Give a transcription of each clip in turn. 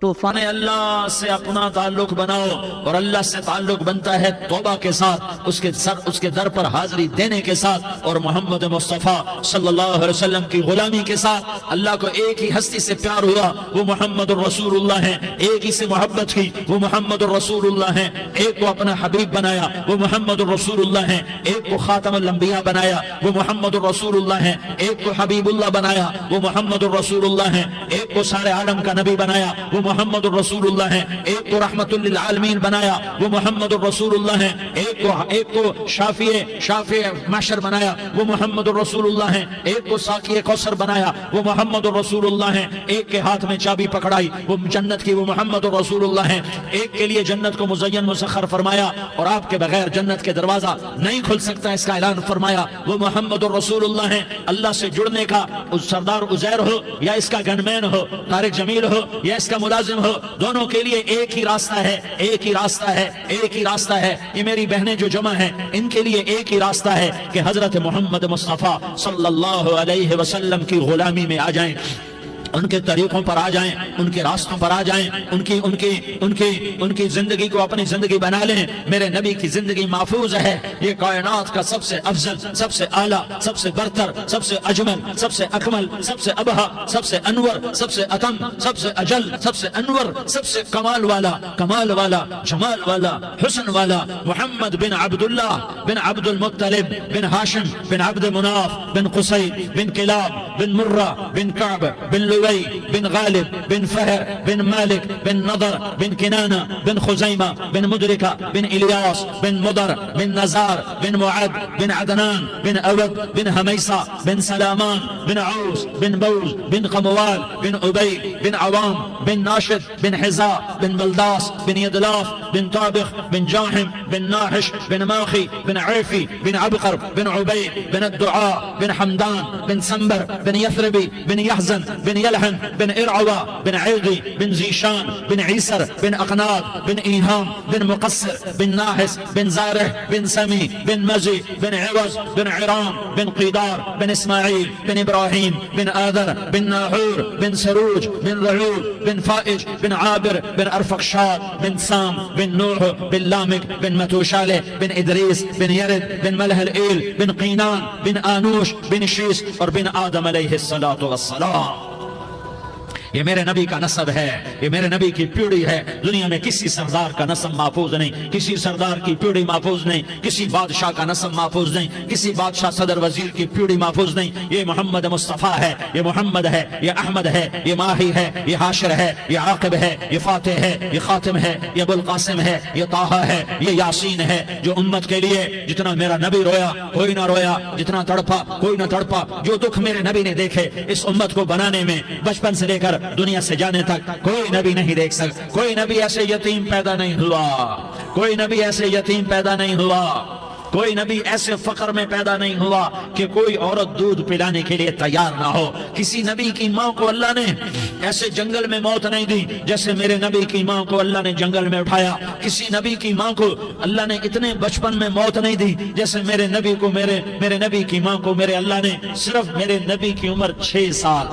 طوفان اللہ سے اپنا تعلق بناؤ، اور اللہ سے تعلق بنتا ہے توبہ کے ساتھ، اس کے در پر حاضری دینے کے ساتھ، اور محمد مصطفیٰ صلی اللہ علیہ وسلم کی غلامی کے ساتھ۔ اللہ کو ایک ہی ہستی سے پیار ہوا، وہ محمد الرسول اللہ ہیں، ایک ہی سے محبت کی، وہ محمد الرسول اللہ ہیں، ایک کو اپنا حبیب بنایا، وہ محمد الرسول اللہ ہیں، ایک کو خاتم الانبیاء بنایا، وہ محمد الرسول اللہ ہیں، ایک کو حبیب اللہ بنایا، وہ محمد الرسول اللہ ہیں، ایک کو سارے عالم کا نبی بنایا، وہ محمد الرسول اللہ ہیں، ایک کو رحمت للعالمین بنایا، وہ محمد الرسول اللہ ہیں، ایک کو شافع محشر بنایا، وہ محمد الرسول اللہ ہیں، ایک کو ساقی کوثر بنایا، وہ محمد الرسول اللہ ہیں، ایک کے ہاتھ میں چابی پکڑائی وہ جنت کی، وہ محمد الرسول اللہ ہیں، ایک کے لیے جنت کو مزین مسخر فرمایا، اور آپ کے بغیر جنت کے دروازہ نہیں کھل سکتا اس کا اعلان فرمایا، وہ محمد الرسول اللہ ہیں۔ اللہ سے جڑنے کا سردار عزیر ہو یا اس کا گنمین ہو، طارق جمیل ہو یا اس کا ملازم ہو، دونوں کے لیے ایک ہی راستہ ہے، ایک ہی راستہ ہے، ایک ہی راستہ ہے۔ یہ میری بہنیں جو جمع ہیں ان کے لیے ایک ہی راستہ ہے کہ حضرت محمد مصطفیٰ صلی اللہ علیہ وسلم کی غلامی میں آ جائیں، ان کے طریقوں پر آ جائیں، ان کے راستوں پر آ جائیں، ان کی زندگی کو اپنی زندگی بنا لیں۔ میرے نبی کی زندگی محفوظ ہے، یہ کائنات کا سب سے افضل، سب سے اعلیٰ، سب سے برتر، سب سے اجمل، سب سے اکمل، سب سے ابہا، سب سے انور، سب سے اتم، سب سے اجل، سب سے انور، سب سے کمال والا، جمال والا، حسن والا، محمد بن عبداللہ بن عبد المطلب بن ہاشم بن عبد مناف بن قصی بن کلاب بن مرہ بن کعب بن لوی بن غالب بن فہر بن مالک بن نضر بن کنانہ بن خزیمہ بن مدرکہ بن الیاس بن مضر بن نزار بن معد بن عدنان بن اود بن حمیصہ بن سلامان بن عوس بن بوز بن قموال بن عبی بن عوام بن ناشد بن حزا بن بلداس بن یدلاف بن طابخ بن جاحم بن ناحش بن ماخی بن عیفی بن عبقر بن عبی بن الدعاء بن حمدان بن سنبر بن یثربی بن یحزن بن يلحن بن إرعوى بن عيغي بن زيشان بن عيسر بن أقناد بن إيهام بن مقصر بن ناحس بن زارح بن سمي بن مزي بن عوز بن عرام بن قيدار بن إسماعيل بن إبراهيم بن آذر بن ناحور بن سروج بن رعود بن فائج بن عابر بن أرفقشاد بن سام بن نوح بن لامك بن متوشالة بن إدريس بن يرد بن ملح الإيل بن قينان بن آنوش بن شيس اور بن آدم علیہ الصلاة والسلام۔ یہ میرے نبی کا نسب ہے، یہ میرے نبی کی پیڑھی ہے۔ دنیا میں کسی سردار کا نسب محفوظ نہیں، کسی سردار کی پیڑھی محفوظ نہیں، کسی بادشاہ کا نسب محفوظ نہیں، کسی بادشاہ صدر وزیر کی پیڑھی محفوظ نہیں۔ یہ محمد مصطفیٰ ہے، یہ محمد ہے، یہ احمد ہے، یہ ماہی ہے، یہ حاشر ہے، یہ عاقب ہے، یہ فاتح ہے، یہ خاتم ہے، یہ ابو القاسم ہے، یہ طٰہٰ ہے، یہ یاسین ہے۔ جو امت کے لیے جتنا میرا نبی رویا کوئی نہ رویا، جتنا تڑپا کوئی نہ تڑپا، جو دکھ میرے نبی نے دیکھے اس امت کو بنانے میں، بچپن سے لے کر دنیا سے جانے تک کوئی نبی نہیں دیکھ سکتا۔ کوئی نبی ایسے یتیم پیدا نہیں ہوا، کوئی نبی ایسے یتیم پیدا نہیں ہوا، کوئی نبی ایسے فقر میں پیدا نہیں ہوا کہ کوئی عورت دودھ پلانے کے لیے تیار نہ ہو۔ کسی نبی کی ماں کو اللہ نے ایسے جنگل میں موت نہیں دی جیسے میرے نبی کی ماں کو اللہ نے جنگل میں اٹھایا۔ کسی نبی کی ماں کو اللہ نے اتنے بچپن میں موت نہیں دی جیسے میرے نبی کو میرے نبی کی ماں کو میرے اللہ نے صرف میرے نبی کی عمر 6 سال،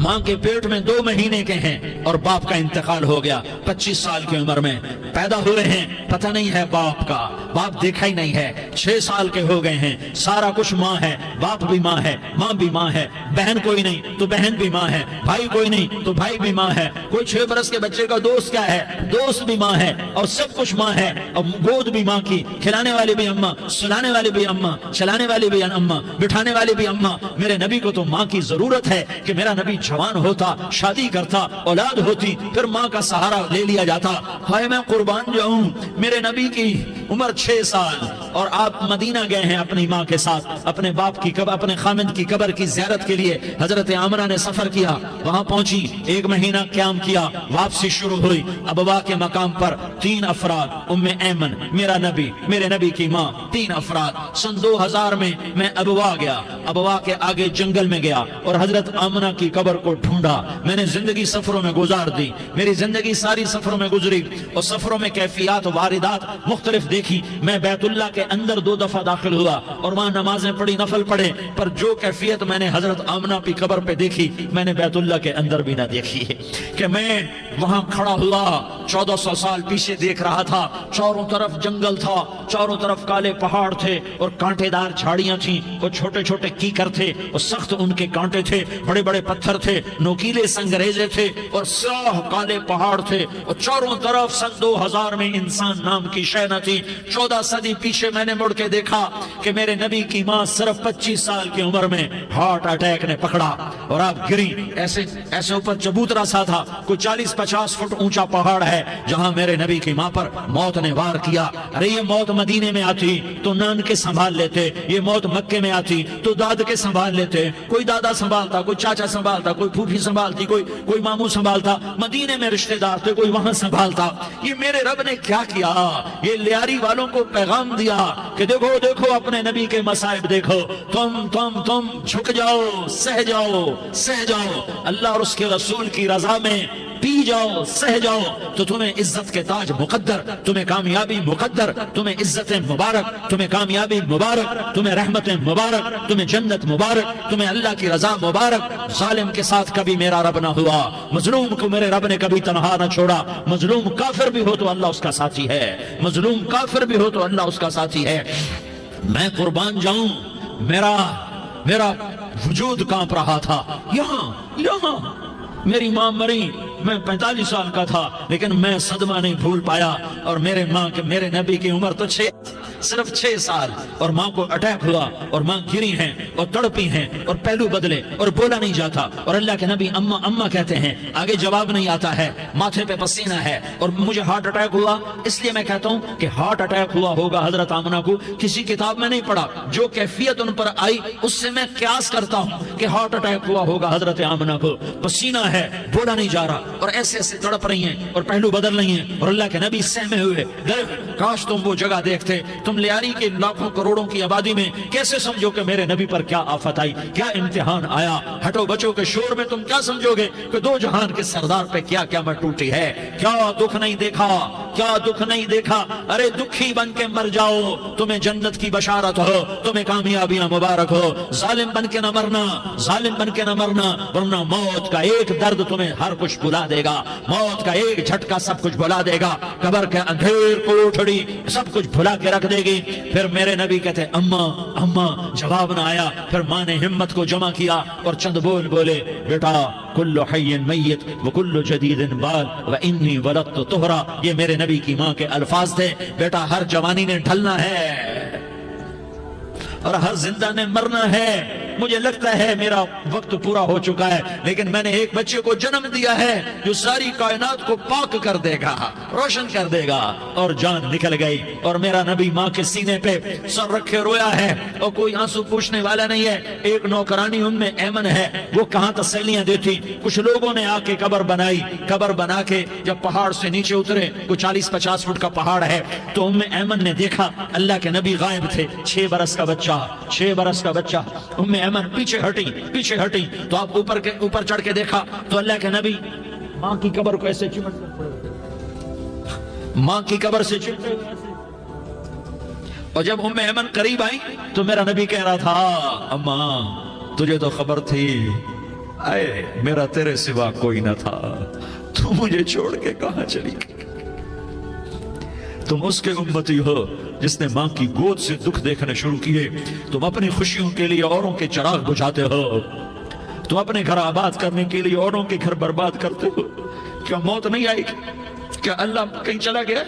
ماں کے پیٹ میں 2 مہینے کے ہیں اور باپ کا انتقال ہو گیا 25 سال کی عمر میں پیدا ہوئے ہیں، پتہ نہیں ہے باپ کا، باپ دیکھا ہی نہیں ہے، 6 سال کے ہو گئے ہیں، سارا کچھ ماں ہے، باپ بھی ماں ہے، ماں بھی ماں ہے، بہن کوئی نہیں تو بہن بھی ماں ہے، بھائی کوئی نہیں تو بھائی بھی ماں ہے، کوئی 6 برس کے بچے کا دوست کیا ہے، دوست بھی ماں ہے، اور سب کچھ ماں ہے، اور گود بھی ماں کی، کھلانے والی بھی اماں، سلانے والی بھی اماں، چلانے والی بھی اماں، بٹھانے والی بھی اماں۔ میرے نبی کو تو ماں کی ضرورت ہے کہ میرا نبی جوان ہوتا، شادی کرتا، اولاد ہوتی، پھر ماں کا سہارا لے لیا جاتا۔ ہائے میں قربان جاؤں، میرے نبی کی عمر 6 سال اور آپ مدینہ گئے ہیں اپنی ماں کے ساتھ، اپنے باپ کی قبر، اپنے خامد کی قبر کی زیارت کے لیے حضرت آمنہ نے سفر کیا، وہاں پہنچی، 1 مہینہ قیام کیا، واپسی شروع ہوئی۔ ابوا کے مقام پر 3 افراد، ام ایمن، میرا نبی، میرے نبی کی ماں، 3 افراد۔ سن 2000 میں ابوا گیا، ابوا کے آگے جنگل میں گیا اور حضرت آمنہ کی قبر کو ڈھونڈا۔ میں نے زندگی سفروں میں گزار دی، میری زندگی ساری سفروں میں گزری، اور سفروں میں کیفیات و واردات مختلف دیکھی۔ میں بیت اللہ کے اندر 2 دفعہ داخل ہوا اور وہاں نمازیں پڑھی، نفل پڑھے، پر جو کیفیت میں نے حضرت آمنہ کی قبر پہ دیکھی میں نے بیت اللہ کے اندر بھی نہ دیکھی ہے، کہ میں وہاں کھڑا ہوا 1400 سال پیچھے دیکھ رہا تھا، چاروں طرف جنگل تھا، چاروں طرف کالے پہاڑ تھے اور کانٹے دار جھاڑیاں تھیں، اور چھوٹے چھوٹے کیکر تھے اور سخت ان کے کانٹے تھے، بڑے بڑے پتھر تھے، نوکیلے سنگریزے تھے اور سیاہ کالے پہاڑ تھے، اور چاروں طرف سن 2000 میں انسان نام کی شے نہ تھی۔ 14 صدی پیچھے میں نے مڑ کے دیکھا کہ میرے نبی کی ماں صرف 25 سال کی عمر میں ہارٹ اٹیک نے پکڑا اور آپ گری، ایسے اوپر چبوترا سا تھا، کوئی 40-50 فٹ اونچا پہاڑ ہے جہاں میرے نبی کی ماں پر موت نے وار کیا۔ ارے یہ موت مدینے میں آتی تو نان کے سنبھال لیتے، یہ موت مکے میں آتی تو داد کے سنبھال لیتے، کوئی دادا سنبھالتا، کوئی چاچا سنبھالتا، کوئی پھوپھی سنبھالتی، کوئی ماموں سنبھالتا، مدینے میں رشتہ دار تھے کوئی وہاں سنبھالتا۔ یہ میرے رب نے کیا کیا؟ یہ لیاری والوں کو پیغام دیا کہ دیکھو دیکھو اپنے نبی کے مصائب دیکھو، تم جھک جاؤ، سہ جاؤ اللہ اور اس کے رسول کی رضا میں پی جاؤ، سہ جاؤ، تو تمہیں عزت کے تاج مقدر، تمہیں کامیابی مقدر، تمہیں عزت مبارک، تمہیں کامیابی مبارک، تمہیں رحمت مبارک، تمہیں جنت مبارک، تمہیں اللہ کی رضا مبارک۔ ظالم کے ساتھ کبھی میرا رب نہ ہوا، مظلوم کو میرے رب نے کبھی تنہا نہ چھوڑا۔ مظلوم کافر بھی ہو تو اللہ اس کا ساتھی ہے، مظلوم کافر بھی ہو تو اللہ اس کا ساتھی ہے۔ میں قربان جاؤں، میرا وجود کانپ رہا تھا، یہاں میری ماں مری، میں 45 سال کا تھا، لیکن میں صدمہ نہیں بھول پایا، اور میرے نبی کی عمر تو صرف 6 سال، اور ماں کو اٹیک ہوا اور ماں گری ہیں اور تڑپی ہیں اور پہلو بدلے اور بولا نہیں جاتا، اور اللہ کے نبی اماں اماں کہتے ہیں، آگے جواب نہیں آتا ہے، ماتھے پہ پسینہ ہے، اور مجھے ہارٹ اٹیک ہوا۔ اس لیے میں کہتا ہوں کہ ہارٹ اٹیک ہوا ہوگا حضرت آمنہ کو، کسی کتاب میں نہیں پڑھا، جو کیفیت ان پر آئی اس سے میں قیاس کرتا ہوں کہ ہارٹ اٹیک ہوا ہوگا حضرت آمنہ کو، پسینہ ہے، بولا نہیں جا رہا، اور ایسے تڑپ رہی ہیں اور پہلو بدل رہی ہیں، اور اللہ کے نبی سہمے ہوئے، کاش تم وہ جگہ دیکھتے، تم لیاری کے لاکھوں کروڑوں کی آبادی میں کیسے سمجھو کہ میرے نبی پر کیا آفت آئی، کیا امتحان آیا؟ ہٹو بچوں کے شور میں تم کیا سمجھو گے کہ 2 جہان کے سردار پہ کیا قیامت ٹوٹی ہے؟ کیا دکھ نہیں دیکھا؟ ارے دکھی بن کے مر جاؤ، تمہیں جنت کی بشارت ہو، تمہیں کامیابیاں مبارک ہو۔ ظالم بن کے نہ مرنا، ورنہ موت کا ایک درد تمہیں ہر کچھ بلا دے گا، موت کا ایک جھٹکا سب کچھ بلا دے گا، قبر کے اندھیر کوٹھڑی سب کچھ بھلا کے رکھ دے گی۔ پھر میرے نبی کہتے اماں، جواب نہ آیا، پھر ماں نے ہمت کو جمع کیا اور چند بولے، بیٹا کل حی میت وکل جدید بال وانی ولدت طہرا، یہ میرے نبی کی ماں کے الفاظ تھے، بیٹا ہر جوانی نے ڈھلنا ہے اور ہر زندہ نے مرنا ہے۔ مجھے لگتا ہے میرا وقت پورا ہو چکا ہے، لیکن میں نے ایک بچے کو جنم دیا ہے جو ساری کائنات کو پاک کر دے گا، روشن کر دے گا، اور جان نکل گئی، اور میرا نبی ماں کے سینے پہ سر رکھے رویا ہے اور کوئی آنسو پوچھنے والا نہیں ہے۔ ایک نوکرانی ایمن ہے، وہ کہاں تسلیاں دیتی۔ کچھ لوگوں نے آ کے قبر بنا کے جب پہاڑ سے نیچے اترے، کوئی 40-50 فٹ کا پہاڑ ہے، تو ایمن نے دیکھا اللہ کے نبی غائب تھے، 6 برس کا بچہ۔ ایمن پیچھے ہٹی تو آپ اوپر چڑھ کے دیکھا تو اللہ کے نبی ماں کی قبر کو ایسے چمٹ کر پڑے، ماں کی قبر سے چمٹے ہوئے ایسے۔ اور جب ایمن قریب آئی تو میرا نبی کہہ رہا تھا، اماں تجھے تو خبر تھی، اے میرا تیرے سوا کوئی نہ تھا، تو مجھے چھوڑ کے کہاں چلی گئی؟ تم اس کے امتی ہو جس نے ماں کی گود سے دکھ دیکھنے شروع کیے، تم اپنی خوشیوں کے لیے اوروں کے چراغ بجھاتے ہو، تم اپنے گھر آباد کرنے کے لیے اوروں کے گھر برباد کرتے ہو۔ کیا موت نہیں آئی؟ کیا اللہ کہیں چلا گیا؟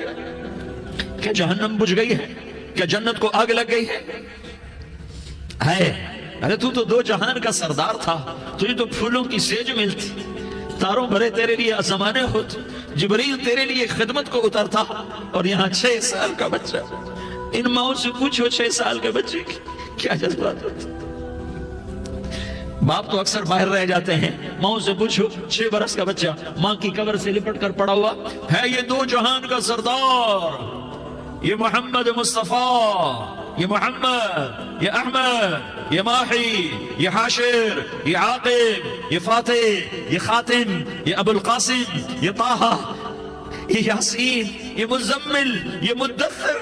کیا جہنم بجھ گئی ہے؟ کیا جنت کو آگ لگ گئی ہے؟ ارے تو 2 جہان کا سردار تھا، تجھے تو پھولوں کی سیج ملتی، تاروں بھرے تیرے لیے آسمانے ہوتے، جبریل تیرے لیے خدمت کو اترتا، اور یہاں 6 سال کا بچہ۔ ان ماؤں سے پوچھو 6 سال کے بچے کی کیا جذبات ہوتے۔ باپ تو اکثر باہر رہ جاتے ہیں، ماؤں سے پوچھو 6 برس کا بچہ ماں کی قبر سے لپٹ کر پڑا ہوا ہے۔ یہ 2 جہان کا سردار، یہ محمد مصطفیٰ، یہ محمد، یہ احمد، یہ ماہی، یہ حاشر، یہ عاقب، یہ فاتح، یہ خاتم، یہ ابو القاسم، یہ طہ، یہ یاسین، یہ مزمل، یہ مدثر،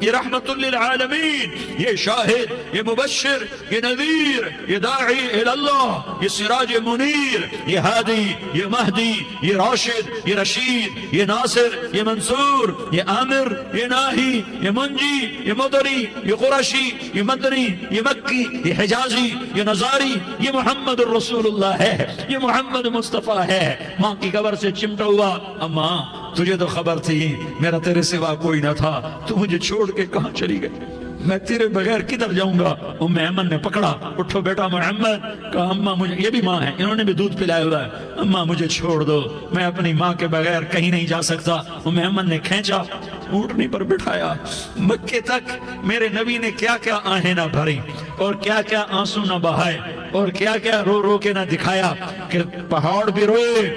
یہ رحمت للعالمین، یہ شاہد، یہ مبشر، یہ نذیر، یہ داعی اللہ، یہ سراج منیر، یہ ہادی، یہ مہدی، یہ راشد، یہ رشید، یہ ناصر، یہ منصور، یہ عامر، یہ ناہی، یہ منجی، یہ مدری، یہ قرشی، یہ مدنی، یہ مکی، یہ حجازی، یہ نظاری، یہ محمد الرسول اللہ ہے، یہ محمد مصطفیٰ ہے۔ ماں کی قبر سے چمٹا ہوا، اماں تجھے تو خبر تھی میرا تیرے سوا کوئی نہ تھا، تو مجھے چھوڑ کے کہاں چلی گئی، میں تیرے بغیر کدھر جاؤں گا؟ ام ایمن نے پکڑا، اٹھو بیٹا محمد، کہا اماں مجھے، یہ بھی ماں ہے، انہوں نے بھی دودھ پلایا ہوا ہے، اماں مجھے چھوڑ دو، میں اپنی ماں کے بغیر کہیں نہیں جا سکتا۔ ام ایمن نے کھینچا، اونٹنی پر بٹھایا، مکے تک میرے نبی نے کیا کیا آہیں نہ بھری اور کیا کیا آنسو نہ بہائے اور کیا کیا رو رو کے نہ دکھایا کہ پہاڑ بھی روئے،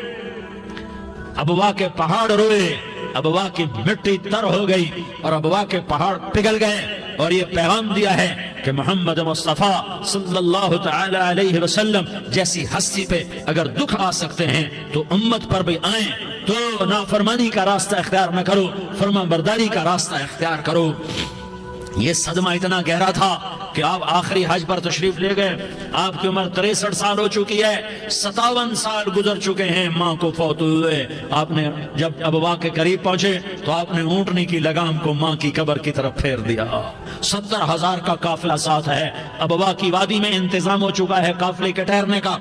ابوا کے پہاڑ روئے، ابوا کی مٹی تر ہو گئی اور ابوا کے پہاڑ پگھل گئے، اور یہ پیغام دیا ہے کہ محمد مصطفیٰ صلی اللہ تعالی علیہ وسلم جیسی ہستی پہ اگر دکھ آ سکتے ہیں تو امت پر بھی آئیں، تو نافرمانی کا راستہ اختیار نہ کرو، فرما برداری کا راستہ اختیار کرو۔ یہ صدمہ اتنا گہرا تھا کہ آپ آخری حج پر تشریف لے گئے، آپ کی عمر 63 سال ہو چکی ہے، 57 سال گزر چکے ہیں ماں کو فوت ہوئے۔ آپ نے جب ابوا کے قریب پہنچے تو آپ نے اونٹنی کی لگام کو ماں کی قبر کی طرف پھیر دیا۔ 70,000 کا قافلہ ساتھ ہے، ابوا کی وادی میں انتظام ہو چکا ہے قافلے کے ٹھہرنے کا۔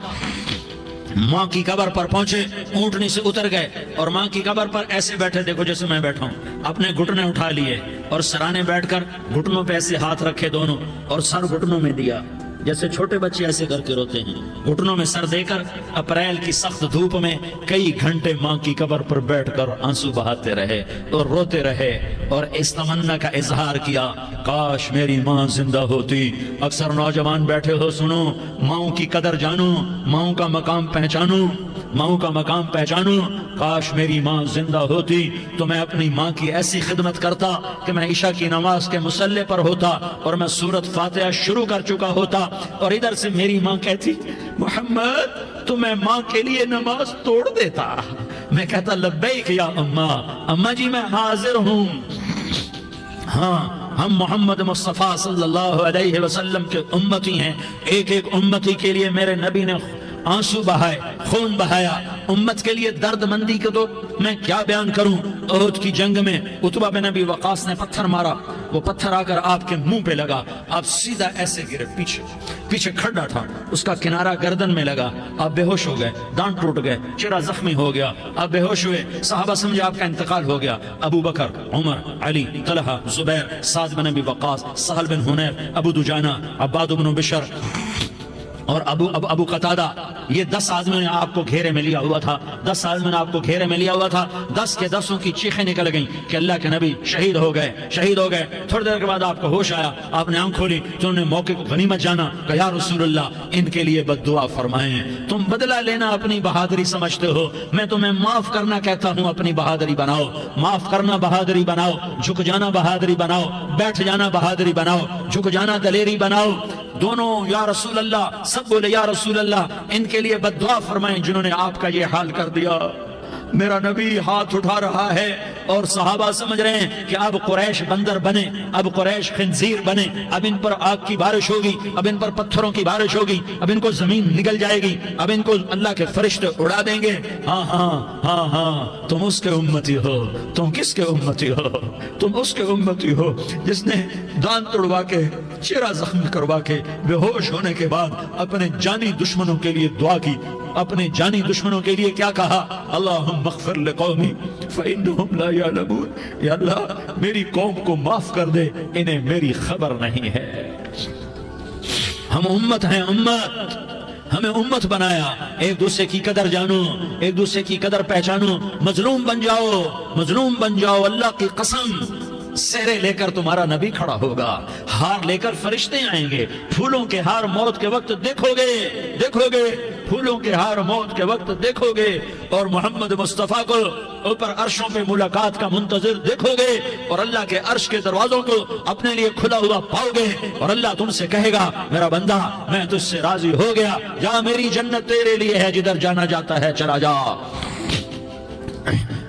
ماں کی قبر پر پہنچے، اونٹنی سے اتر گئے اور ماں کی قبر پر ایسے بیٹھے، دیکھو جیسے میں بیٹھا ہوں، اپنے گھٹنے اٹھا لیے اور سرانے بیٹھ کر گھٹنوں پہ ایسے ہاتھ رکھے دونوں اور سر گھٹنوں میں دیا، جیسے چھوٹے بچے ایسے کر کے روتے ہیں، گھٹنوں میں سر دے کر اپریل کی سخت دھوپ میں کئی گھنٹے ماں کی قبر پر بیٹھ کر آنسو بہاتے رہے اور روتے رہے اور اس تمنا کا اظہار کیا، کاش میری ماں زندہ ہوتی۔ اکثر نوجوان بیٹھے ہو، سنو، ماؤں کی قدر جانو، ماؤں کا مقام پہچانو، ماؤں کا مقام پہچانو۔ کاش میری ماں زندہ ہوتی تو میں اپنی ماں کی ایسی خدمت کرتا کہ میں عشاء کی نماز کے مصلی پر ہوتا اور میں سورۃ فاتحہ شروع کر چکا ہوتا اور ادھر سے میری ماں کہتی محمد تو میں ماں کے لیے نماز توڑ دیتا، میں کہتا لبیک یا اماں، اماں جی میں حاضر ہوں۔ ہاں، ہم محمد مصطفیٰ صلی اللہ علیہ وسلم کے امتی ہیں، ایک ایک امتی کے لیے میرے نبی نے آنسو بہائے، خون بہایا، امت کے لیے درد مندی کو تو میں کیا بیان کروں۔ احد کی جنگ میں عتبہ بن ابی وقاص نے پتھر مارا، وہ پتھر آ کر آپ کے منہ پہ لگا، آپ سیدھا ایسے گرے، پیچھے کھڈا تھا، اس کا کنارہ گردن میں لگا، آپ بے ہوش ہو گئے، دانت ٹوٹ گئے، چہرہ زخمی ہو گیا، آپ بے ہوش ہوئے، صحابہ سمجھے آپ کا انتقال ہو گیا۔ ابو بکر، عمر، علی، طلحہ، زبیر، سعد بن ابی وقاص، سہل بن حنیف، ابو دجانہ، عباد بن بشر اور ابو قتادہ، یہ 10 آدمیوں نے آپ کو گھیرے میں لیا ہوا تھا، 10 آدمیوں نے آپ کو گھیرے میں لیا ہوا تھا، 10 کے 10 کی چیخیں نکل گئیں کہ اللہ کے نبی شہید ہو گئے۔ تھوڑی دیر کے بعد آپ کو ہوش آیا، آپ نے آنکھ کھولی تو انہوں نے موقع کو غنیمت جانا کہ یا رسول اللہ ان کے لیے بد دعا فرمائیں، تم بدلہ لینا اپنی بہادری سمجھتے ہو، میں تمہیں معاف کرنا کہتا ہوں، اپنی بہادری بناؤ، معاف کرنا بہادری بناؤ، جھک جانا بہادری بناؤ، بیٹھ جانا بہادری بناؤ، جھک جانا دلیری بناؤ۔ دونوں یا رسول اللہ، سب بولے یا رسول اللہ، ان کے لیے بد دعا فرمائیں جنہوں نے آپ کا یہ حال کر دیا۔ میرا نبی ہاتھ اٹھا رہا ہے اور صحابہ سمجھ رہے ہیں کہ اب قریش بندر بنے، اب قریش خنزیر بنے، اب ان پر آگ کی بارش ہوگی، اب ان پر پتھروں کی بارش ہوگی، اب ان کو زمین نگل جائے گی، اب ان کو اللہ کے فرشتے اڑا دیں گے۔ ہاں تم اس کے امتی ہو، تم کس کے امتی ہو؟ تم اس کے امتی ہو جس نے دانت توڑوا کے، چہرہ زخمی کروا کے، بے ہوش ہونے کے بعد اپنے جانی دشمنوں کے لیے دعا کی، اپنے جانی دشمنوں کے لیے کیا کہا؟ اللہم اغفر لقومی فإنہم لا یعلمون، یا اللہ میری قوم کو معاف کر دے، انہیں میری خبر نہیں ہے۔ ہم امت ہیں، امت، ہمیں امت بنایا، ایک دوسرے کی قدر جانو، ایک دوسرے کی قدر پہچانو، مظلوم بن جاؤ، مظلوم بن جاؤ، اللہ کی قسم سہرے لے کر تمہارا نبی کھڑا ہوگا، ہار لے کر فرشتے آئیں گے، پھولوں کے ہار موت کے وقت دیکھو گے، پھولوں کے ہار موت کے وقت دیکھو گے، اور محمد مصطفیٰ کو اوپر عرشوں پہ ملاقات کا منتظر دیکھو گے، اور اللہ کے عرش کے دروازوں کو اپنے لیے کھلا ہوا پاؤ گے، اور اللہ تم سے کہے گا میرا بندہ میں تجھ سے راضی ہو گیا، جا میری جنت تیرے لیے ہے، جدھر جانا جاتا ہے چلا جا۔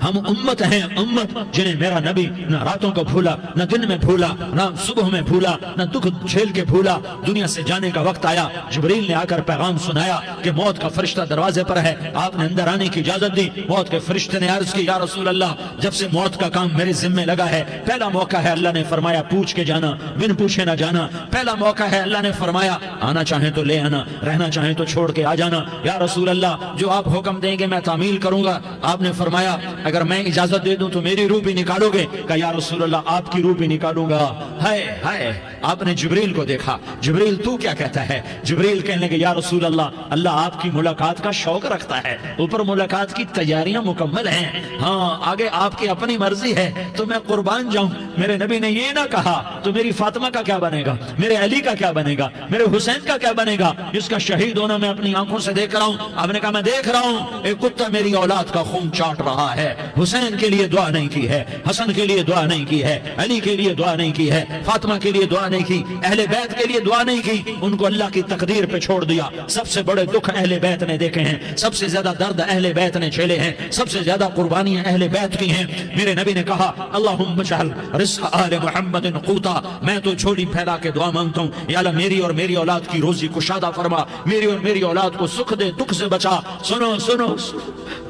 ہم امت ہیں، امت جنہیں میرا نبی نہ راتوں کو بھولا، نہ دن میں بھولا، نہ صبح میں بھولا، نہ دکھ جھیل کے بھولا۔ دنیا سے جانے کا وقت آیا، جبریل نے آ کر پیغام سنایا کہ موت کا فرشتہ دروازے پر ہے، آپ نے اندر آنے کی اجازت دی۔ موت کے فرشتے نے عرض کی یا رسول اللہ جب سے موت کا کام میرے ذمہ لگا ہے پہلا موقع ہے، اللہ نے فرمایا پوچھ کے جانا، بن پوچھے نہ جانا۔ پہلا موقع ہے، اللہ نے فرمایا آنا چاہیں تو لے آنا، رہنا چاہیں تو چھوڑ کے آ جانا۔ یا رسول اللہ جو آپ حکم دیں گے میں تعمیل کروں گا۔ آپ نے فرمایا اگر میں اجازت دے دوں تو میری روح بھی نکالو گے؟ کہا یا رسول اللہ آپ کی روح بھی نکالوں گا۔ ہائے آپ نے جبریل کو دیکھا، جبریل تو کیا کہتا ہے؟ جبریل کہنے لگے یا رسول اللہ آپ کی ملاقات کا شوق رکھتا ہے، اوپر ملاقات کی تیاریاں مکمل ہیں، ہاں آگے آپ کی اپنی مرضی ہے تو میں قربان جاؤں۔ میرے نبی نے یہ نہ کہا تو میری فاطمہ کا کیا بنے گا، میرے علی کا کیا بنے گا، میرے حسین کا کیا بنے گا جس کا شہید ہونا میں اپنی آنکھوں سے دیکھ رہا ہوں۔ آپ نے کہا میں دیکھ رہا ہوں ایک کتا میری اولاد کا خون چاٹ رہا ہے، حسین کے لیے دعا نہیں کی ہے، حسن کے لیے دعا نہیں کی ہے، علی کے لیے دعا نہیں کی ہے، فاطمہ کے لیے دعا نہیں کی، اہل بیت کے لیے دعا نہیں کی، ان کو اللہ کی تقدیر پہ چھوڑ دیا۔ سب سے بڑے دکھ اہل بیت نے دیکھے ہیں، سب سے زیادہ درد اہل بیت نے جھیلے ہیں، سب سے زیادہ قربانیاں اہل بیت کی ہیں۔ میرے نبی نے کہا اللہم اجعل رزق آل محمد قوتا، میں تو جھولی پھیلا کے دعا مانگتا ہوں یا اللہ میری اور میری اولاد کی روزی کشادہ فرما، میری اور میری اولاد کو سکھ دے، دکھ سے بچا۔ سنو سنو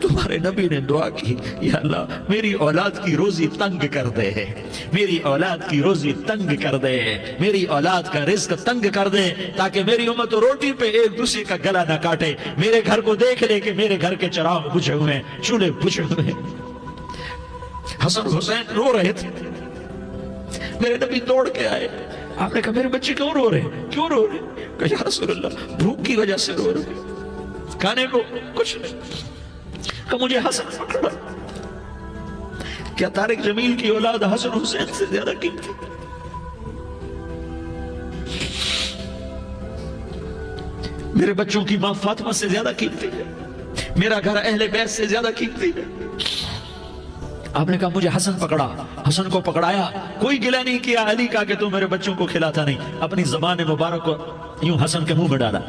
تمہارے نبی نے دعا کی یا اللہ میری اولاد کی روزی تنگ کر دے، میری اولاد کی روزی تنگ کر دے، میری اولاد کا رزق تنگ کر دے تاکہ میری امت روٹی پہ ایک دوسرے کا گلا نہ کاٹے، میرے گھر کو دیکھ لے کہ میرے گھر کے چراغ بجھے ہوئے ہیں، چولہے بجھے ہوئے ہیں۔ حسن حسین رو رہے تھے، میرے نبی دوڑ کے آئے، آپ نے کہا میرے بچے کیوں رو رہے ہیں، کیوں رو رہے ہیں؟ کہا یا رسول اللہ بھوک کی وجہ سے رو رہے ہیں، کھانے کو کچھ نہیں۔ کہ مجھے حسن پکڑا۔ کیا طارق جمیل کی اولاد حسن حسین سے زیادہ قیمتی؟ میرے بچوں کی ماں فاطمہ سے زیادہ قیمتی ہے، میرا گھر اہل بیت سے زیادہ قیمتی ہے۔ آپ نے کہا مجھے حسن پکڑا، حسن کو پکڑایا، کوئی گلہ نہیں کیا علی کا کہ تو میرے بچوں کو کھلاتا نہیں، اپنی زبان مبارک کو یوں حسن کے منہ میں ڈالا،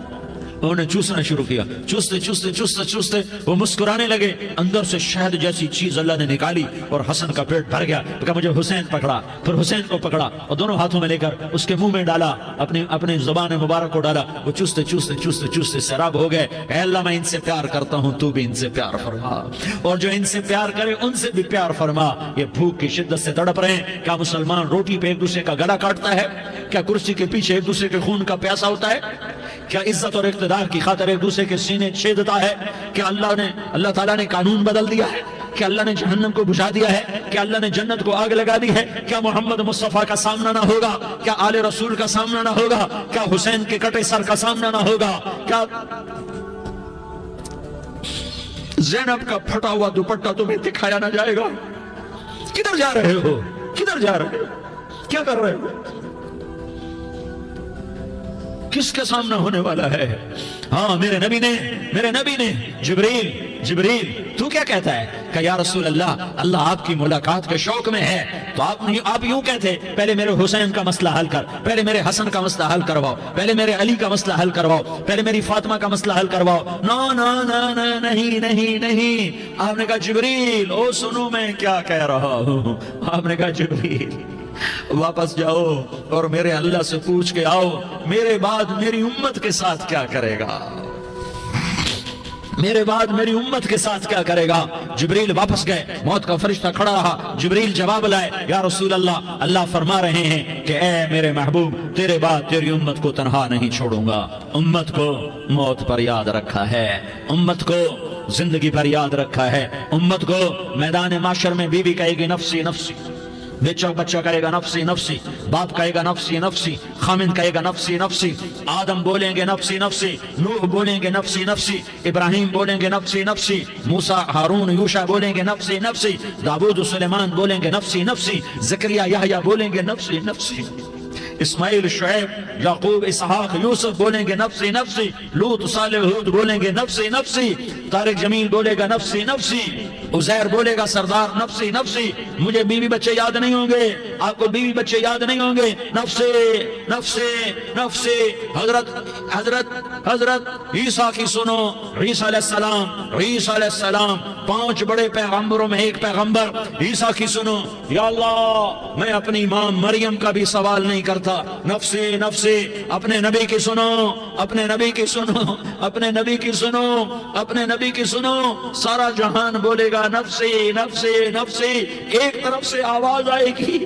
انہوں نے چوسنا شروع کیا، چوستے چوستے چوستے چوستے وہ مسکرانے لگے، اندر سے شہد جیسی چیز اللہ نے نکالی اور حسن کا پیٹ بھر گیا۔ کہا مجھے حسین پکڑا، پھر حسین کو پکڑا اور دونوں ہاتھوں میں لے کر اس کے منہ میں ڈالا، اپنے زبان مبارک کو ڈالا، وہ چوستے چوستے چوستے چوستے سیراب ہو گئے۔ اے اللہ میں ان سے پیار کرتا ہوں، تو بھی ان سے پیار فرما، اور جو ان سے پیار کرے ان سے بھی پیار فرما۔ یہ بھوک کی شدت سے تڑپ رہے ہیں۔ کیا مسلمان روٹی پہ ایک دوسرے کا گلا کاٹتا ہے؟ کیا کرسی کے پیچھے ایک دوسرے کے خون کا پیاسا ہوتا ہے؟ کیا عزت اور اقتدار کی خاطر ایک دوسرے کے سینے چھیدتا ہے؟ کیا اللہ تعالیٰ نے قانون بدل دیا ہے؟ کیا اللہ نے جہنم کو بجھا دیا ہے؟ کیا اللہ نے جنت کو آگ لگا دی ہے؟ کیا محمد مصطفیٰ کا سامنا نہ ہوگا؟ کیا آل رسول کا سامنا نہ ہوگا؟ کیا حسین کے کٹے سر کا سامنا نہ ہوگا؟ کیا زینب کا پھٹا ہوا دوپٹہ تمہیں دکھایا نہ جائے گا؟ کدھر جا رہے ہو؟ کدھر جا رہے ہو؟ کیا کر رہے ہو؟ کس کے سامنا ہونے والا ہے؟ ہاں میرے نبی نے جبریل تو کیا کہتا ہے؟ کہ یا رسول اللہ آپ کی ملاقات کے شوق میں ہے، تو آپ یوں کہتے پہلے میرے حسین کا مسئلہ حل کر، پہلے میرے حسن کا مسئلہ حل کرواؤ، پہلے میرے علی کا مسئلہ حل کرواؤ، پہلے میری فاطمہ کا مسئلہ حل کرواؤ۔ نہیں۔ آپ نے کہا جبریل او سنو میں کیا کہہ رہا ہوں۔ آپ نے کہا جبریل واپس جاؤ اور میرے اللہ سے پوچھ کے آؤ میرے بعد میری امت کے ساتھ کیا کرے گا، میرے بعد میری امت کے ساتھ کیا کرے گا۔ جبریل واپس گئے، موت کا فرشتہ کھڑا رہا، جبریل جواب لائے یا رسول اللہ فرما رہے ہیں کہ اے میرے محبوب تیرے بعد تیری امت کو تنہا نہیں چھوڑوں گا، امت کو موت پر یاد رکھا ہے، امت کو زندگی پر یاد رکھا ہے، امت کو میدان معاشر میں بیوی کہے گی نفسی نفسی، بیچا بچہ کہے گا نفسی نفسی، باپ کہے گا نفسی نفسی، خامن کہے گا نفسی نفسی، آدم بولیں گے نفسی نفسی، نوح بولیں گے نفسی نفسی، ابراہیم بولیں گے نفسی نفسی، موسیٰ ہارون یوشع بولیں گے نفسی نفسی، داؤد سلیمان بولیں گے نفسی نفسی، زکریا یحییٰ بولیں گے نفسی نفسی، اسماعیل شعیب یعقوب اسحاق یوسف بولیں گے نفسی نفسی، لوط صالح ہود بولیں گے نفسی نفسی، طارق جمیل بولے گا نفسی نفسی۔ عزیر بولے گا سردار نفسی نفسی، مجھے بیوی بچے یاد نہیں ہوں گے، آپ کو بیوی بچے یاد نہیں ہوں گے، نفسی نفسی نفسی۔ حضرت عیسیٰ کی سنو، عیسیٰ علیہ السلام، عیسیٰ علیہ السلام 5 بڑے پیغمبروں میں ایک پیغمبر، عیسیٰ کی سنو، یا اللہ میں اپنی ماں مریم کا بھی سوال نہیں کرتا، نفسی نفسی۔ اپنے نبی کی سنو، اپنے نبی کی سنو، اپنے نبی کی سنو، اپنے نبی کی سنو، سارا جہان بولے گا نفسی نفسی نفسی۔ ایک طرف سے آواز آئے گی،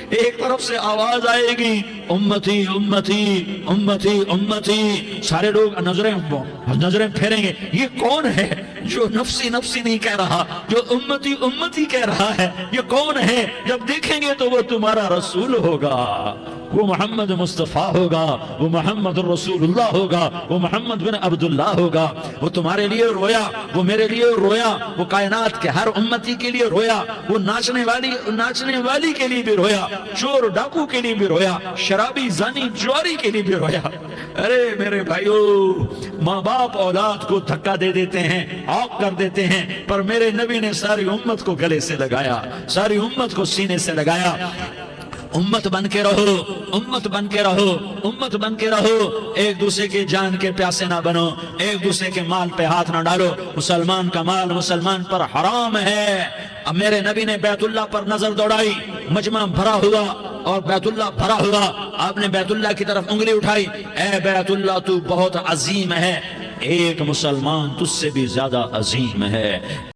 ایک طرف سے آواز آئے گی، امتی امتی امتی امتی۔ سارے لوگ نظریں پھیریں گے، یہ کون ہے جو نفسی نفسی نہیں کہہ رہا، جو امتی امتی کہہ رہا ہے، یہ کون ہے؟ جب دیکھیں گے تو وہ تمہارا رسول ہوگا، وہ محمد مصطفیٰ ہوگا، وہ محمد رسول اللہ ہوگا، وہ محمد بن عبداللہ ہوگا۔ وہ تمہارے لیے رویا، وہ میرے لیے رویا، وہ کائنات کے ہر امتی کے لیے رویا، وہ ناچنے والی کے لیے بھی رویا، چور ڈاکو کے لیے بھی رویا، شرابی زانی جواری کے لیے بھی رویا۔ ارے میرے بھائیو، ماں باپ اولاد کو دھکا دے دیتے ہیں، عاق کر دیتے ہیں، پر میرے نبی نے ساری امت کو گلے سے لگایا، ساری امت کو سینے سے لگایا۔ امت بن کے رہو، امت بن کے رہو، امت بن کے رہو، ایک دوسرے کی جان کے پیاسے نہ بنو، ایک دوسرے کے مال پہ ہاتھ نہ ڈالو۔ مسلمان کا مال مسلمان پر حرام ہے۔ اب میرے نبی نے بیت اللہ پر نظر دوڑائی، مجمع بھرا ہوا اور بیت اللہ بھرا ہوا، آپ نے بیت اللہ کی طرف انگلی اٹھائی، اے بیت اللہ تو بہت عظیم ہے، ایک مسلمان تجھ سے بھی زیادہ عظیم ہے۔